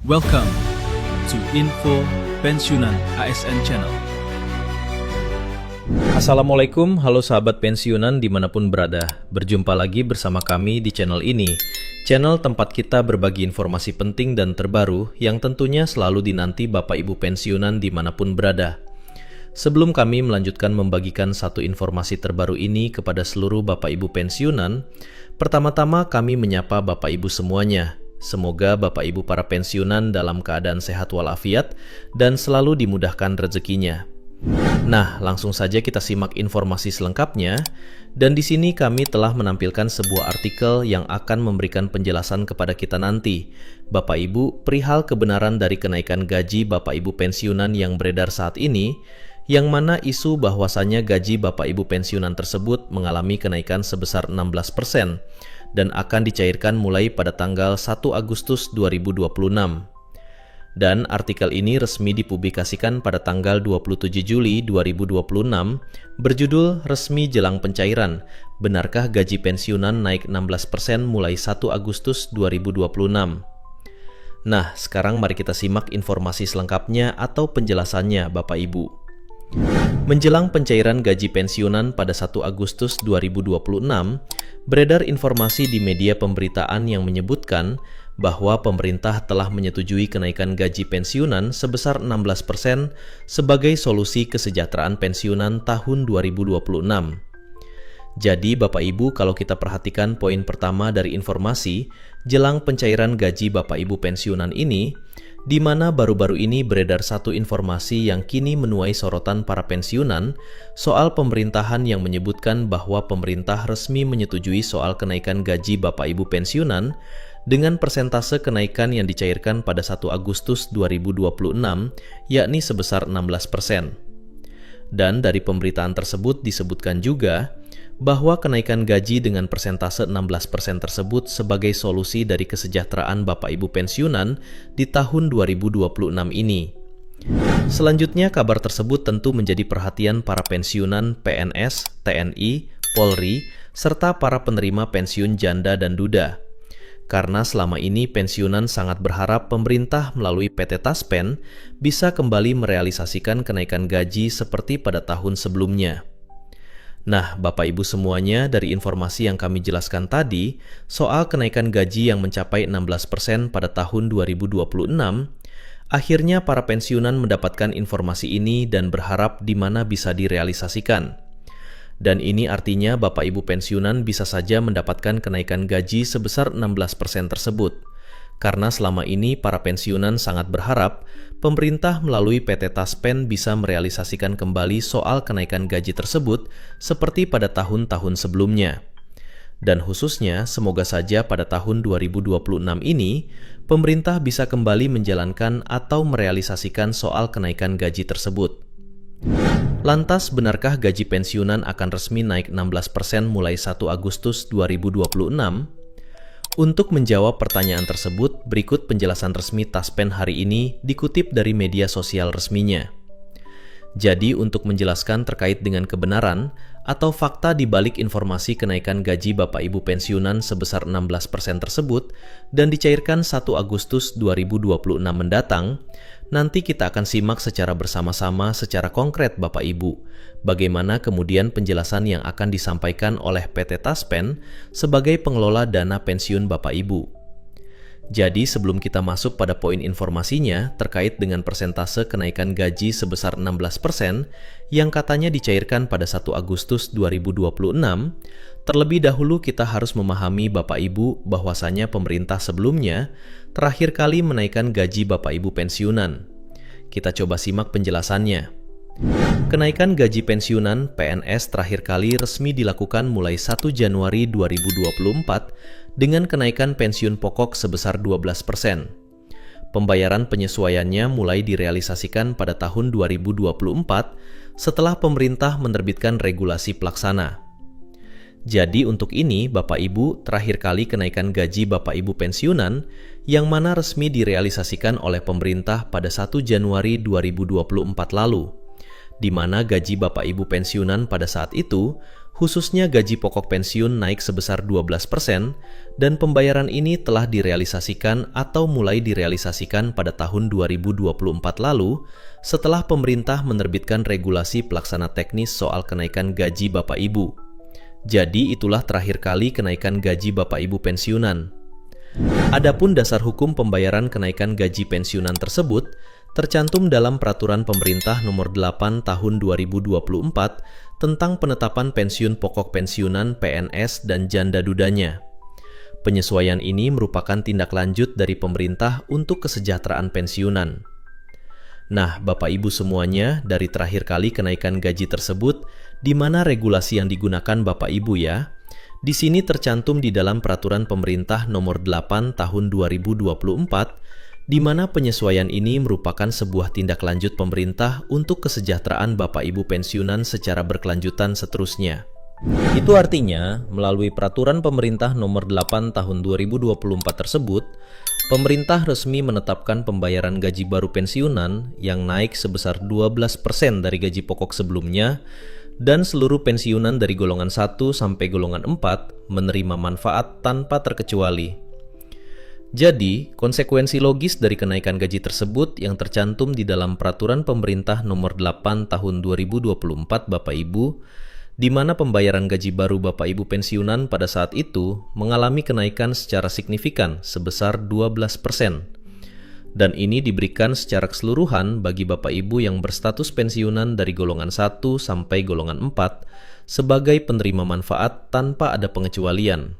Welcome to Info Pensiunan ASN Channel. Assalamualaikum, halo sahabat pensiunan dimanapun berada. Berjumpa lagi bersama kami di channel ini. Channel tempat kita berbagi informasi penting dan terbaru yang tentunya selalu dinanti Bapak Ibu pensiunan dimanapun berada. Sebelum kami melanjutkan membagikan satu informasi terbaru ini kepada seluruh Bapak Ibu pensiunan, pertama-tama kami menyapa Bapak Ibu semuanya. Semoga Bapak Ibu para pensiunan dalam keadaan sehat walafiat dan selalu dimudahkan rezekinya. Nah, langsung saja kita simak informasi selengkapnya. Dan di sini kami telah menampilkan sebuah artikel yang akan memberikan penjelasan kepada kita nanti, Bapak Ibu, perihal kebenaran dari kenaikan gaji Bapak Ibu pensiunan yang beredar saat ini, yang mana isu bahwasannya gaji Bapak Ibu pensiunan tersebut mengalami kenaikan sebesar 16% dan akan dicairkan mulai pada tanggal 1 Agustus 2026. Dan artikel ini resmi dipublikasikan pada tanggal 27 Juli 2026 berjudul Resmi Jelang Pencairan, Benarkah Gaji Pensiunan Naik 16% mulai 1 Agustus 2026? Nah, sekarang mari kita simak informasi selengkapnya atau penjelasannya Bapak Ibu. Menjelang pencairan gaji pensiunan pada 1 Agustus 2026, beredar informasi di media pemberitaan yang menyebutkan bahwa pemerintah telah menyetujui kenaikan gaji pensiunan sebesar 16% sebagai solusi kesejahteraan pensiunan tahun 2026. Jadi Bapak Ibu, kalau kita perhatikan poin pertama dari informasi jelang pencairan gaji Bapak Ibu pensiunan ini, di mana baru-baru ini beredar satu informasi yang kini menuai sorotan para pensiunan soal pemerintahan yang menyebutkan bahwa pemerintah resmi menyetujui soal kenaikan gaji Bapak Ibu pensiunan dengan persentase kenaikan yang dicairkan pada 1 Agustus 2026, yakni sebesar 16%. Dan dari pemberitaan tersebut disebutkan juga bahwa kenaikan gaji dengan persentase 16% tersebut sebagai solusi dari kesejahteraan Bapak Ibu pensiunan di tahun 2026 ini. Selanjutnya, kabar tersebut tentu menjadi perhatian para pensiunan PNS, TNI, Polri, serta para penerima pensiun janda dan duda. Karena selama ini pensiunan sangat berharap pemerintah melalui PT Taspen bisa kembali merealisasikan kenaikan gaji seperti pada tahun sebelumnya. Nah, Bapak Ibu semuanya, dari informasi yang kami jelaskan tadi soal kenaikan gaji yang mencapai 16% pada tahun 2026, akhirnya para pensiunan mendapatkan informasi ini dan berharap di mana bisa direalisasikan. Dan ini artinya Bapak Ibu pensiunan bisa saja mendapatkan kenaikan gaji sebesar 16% tersebut. Karena selama ini para pensiunan sangat berharap pemerintah melalui PT Taspen bisa merealisasikan kembali soal kenaikan gaji tersebut seperti pada tahun-tahun sebelumnya. Dan khususnya semoga saja pada tahun 2026 ini pemerintah bisa kembali menjalankan atau merealisasikan soal kenaikan gaji tersebut. Lantas, benarkah gaji pensiunan akan resmi naik 16% mulai 1 Agustus 2026? Untuk menjawab pertanyaan tersebut, berikut penjelasan resmi Taspen hari ini dikutip dari media sosial resminya. Jadi, untuk menjelaskan terkait dengan kebenaran atau fakta di balik informasi kenaikan gaji Bapak Ibu pensiunan sebesar 16% tersebut dan dicairkan 1 Agustus 2026 mendatang, nanti kita akan simak secara bersama-sama secara konkret Bapak Ibu, bagaimana kemudian penjelasan yang akan disampaikan oleh PT Taspen sebagai pengelola dana pensiun Bapak Ibu. Jadi sebelum kita masuk pada poin informasinya terkait dengan persentase kenaikan gaji sebesar 16% yang katanya dicairkan pada 1 Agustus 2026, terlebih dahulu kita harus memahami Bapak Ibu bahwasanya pemerintah sebelumnya terakhir kali menaikkan gaji Bapak Ibu pensiunan. Kita coba simak penjelasannya. Kenaikan gaji pensiunan PNS terakhir kali resmi dilakukan mulai 1 Januari 2024 dengan kenaikan pensiun pokok sebesar 12%. Pembayaran penyesuaiannya mulai direalisasikan pada tahun 2024 setelah pemerintah menerbitkan regulasi pelaksana. Jadi untuk ini Bapak Ibu, terakhir kali kenaikan gaji Bapak Ibu pensiunan yang mana resmi direalisasikan oleh pemerintah pada 1 Januari 2024 lalu, di mana gaji Bapak Ibu pensiunan pada saat itu khususnya gaji pokok pensiun naik sebesar 12% dan pembayaran ini telah direalisasikan atau mulai direalisasikan pada tahun 2024 lalu setelah pemerintah menerbitkan regulasi pelaksana teknis soal kenaikan gaji Bapak Ibu. Jadi itulah terakhir kali kenaikan gaji Bapak Ibu pensiunan. Adapun dasar hukum pembayaran kenaikan gaji pensiunan tersebut tercantum dalam Peraturan Pemerintah Nomor 8 Tahun 2024 tentang penetapan pensiun pokok pensiunan PNS dan janda dudanya. Penyesuaian ini merupakan tindak lanjut dari pemerintah untuk kesejahteraan pensiunan. Nah, Bapak Ibu semuanya, dari terakhir kali kenaikan gaji tersebut, di mana regulasi yang digunakan Bapak Ibu ya? Di sini tercantum di dalam Peraturan Pemerintah Nomor 8 Tahun 2024, di mana penyesuaian ini merupakan sebuah tindak lanjut pemerintah untuk kesejahteraan Bapak Ibu pensiunan secara berkelanjutan seterusnya. Itu artinya, melalui Peraturan Pemerintah Nomor 8 Tahun 2024 tersebut, pemerintah resmi menetapkan pembayaran gaji baru pensiunan yang naik sebesar 12% dari gaji pokok sebelumnya, dan seluruh pensiunan dari golongan 1 sampai golongan 4 menerima manfaat tanpa terkecuali. Jadi, konsekuensi logis dari kenaikan gaji tersebut yang tercantum di dalam Peraturan Pemerintah Nomor 8 Tahun 2024 Bapak Ibu, di mana pembayaran gaji baru Bapak Ibu pensiunan pada saat itu mengalami kenaikan secara signifikan sebesar 12%. Dan ini diberikan secara keseluruhan bagi Bapak Ibu yang berstatus pensiunan dari golongan 1 sampai golongan 4 sebagai penerima manfaat tanpa ada pengecualian.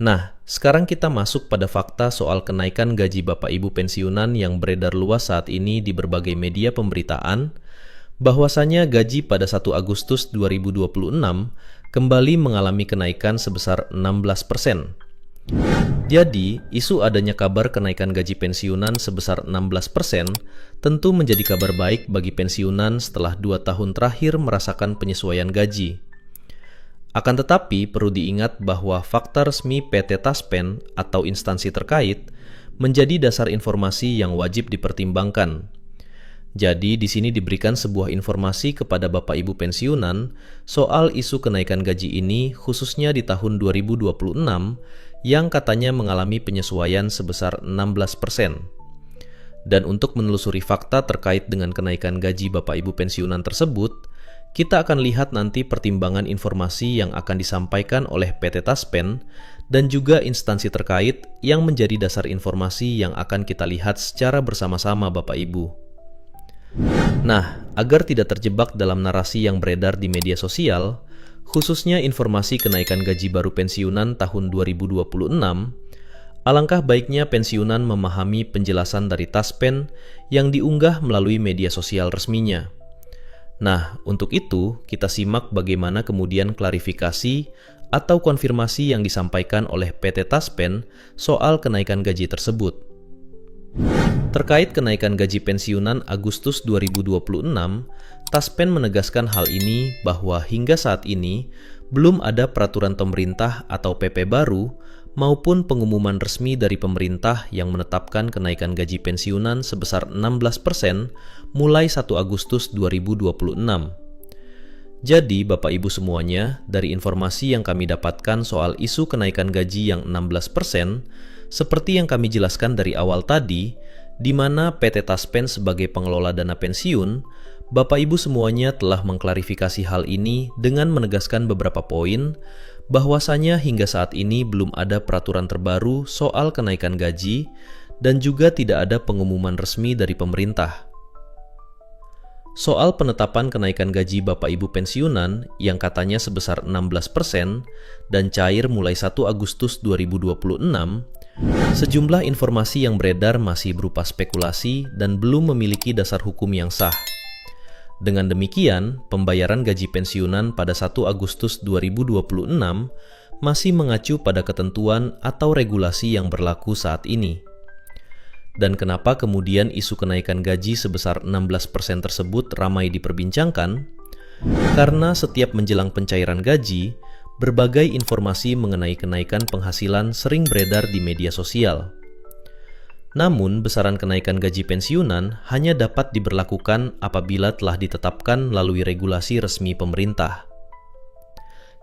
Nah, sekarang kita masuk pada fakta soal kenaikan gaji Bapak Ibu pensiunan yang beredar luas saat ini di berbagai media pemberitaan, bahwasanya gaji pada 1 Agustus 2026 kembali mengalami kenaikan sebesar 16%. Jadi, isu adanya kabar kenaikan gaji pensiunan sebesar 16% tentu menjadi kabar baik bagi pensiunan setelah 2 tahun terakhir merasakan penyesuaian gaji. Akan tetapi, perlu diingat bahwa fakta resmi PT Taspen atau instansi terkait menjadi dasar informasi yang wajib dipertimbangkan. Jadi, di sini diberikan sebuah informasi kepada Bapak Ibu pensiunan soal isu kenaikan gaji ini khususnya di tahun 2026 yang katanya mengalami penyesuaian sebesar 16%. Dan untuk menelusuri fakta terkait dengan kenaikan gaji Bapak Ibu pensiunan tersebut, kita akan lihat nanti pertimbangan informasi yang akan disampaikan oleh PT Taspen dan juga instansi terkait yang menjadi dasar informasi yang akan kita lihat secara bersama-sama Bapak Ibu. Nah, agar tidak terjebak dalam narasi yang beredar di media sosial, khususnya informasi kenaikan gaji baru pensiunan tahun 2026, alangkah baiknya pensiunan memahami penjelasan dari Taspen yang diunggah melalui media sosial resminya. Nah, untuk itu, kita simak bagaimana kemudian klarifikasi atau konfirmasi yang disampaikan oleh PT Taspen soal kenaikan gaji tersebut. Terkait kenaikan gaji pensiunan Agustus 2026, Taspen menegaskan hal ini bahwa hingga saat ini belum ada peraturan pemerintah atau PP baru maupun pengumuman resmi dari pemerintah yang menetapkan kenaikan gaji pensiunan sebesar 16% mulai 1 Agustus 2026. Jadi, Bapak Ibu semuanya, dari informasi yang kami dapatkan soal isu kenaikan gaji yang 16%, seperti yang kami jelaskan dari awal tadi, di mana PT Taspen sebagai pengelola dana pensiun, Bapak Ibu semuanya telah mengklarifikasi hal ini dengan menegaskan beberapa poin, bahwasanya hingga saat ini belum ada peraturan terbaru soal kenaikan gaji dan juga tidak ada pengumuman resmi dari pemerintah. Soal penetapan kenaikan gaji Bapak Ibu pensiunan yang katanya sebesar 16% dan cair mulai 1 Agustus 2026, sejumlah informasi yang beredar masih berupa spekulasi dan belum memiliki dasar hukum yang sah. Dengan demikian, pembayaran gaji pensiunan pada 1 Agustus 2026 masih mengacu pada ketentuan atau regulasi yang berlaku saat ini. Dan kenapa kemudian isu kenaikan gaji sebesar 16% tersebut ramai diperbincangkan? Karena setiap menjelang pencairan gaji, berbagai informasi mengenai kenaikan penghasilan sering beredar di media sosial. Namun, besaran kenaikan gaji pensiunan hanya dapat diberlakukan apabila telah ditetapkan melalui regulasi resmi pemerintah.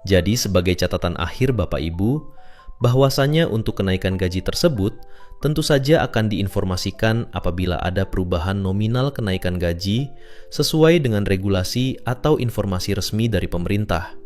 Jadi sebagai catatan akhir Bapak Ibu, bahwasanya untuk kenaikan gaji tersebut tentu saja akan diinformasikan apabila ada perubahan nominal kenaikan gaji sesuai dengan regulasi atau informasi resmi dari pemerintah.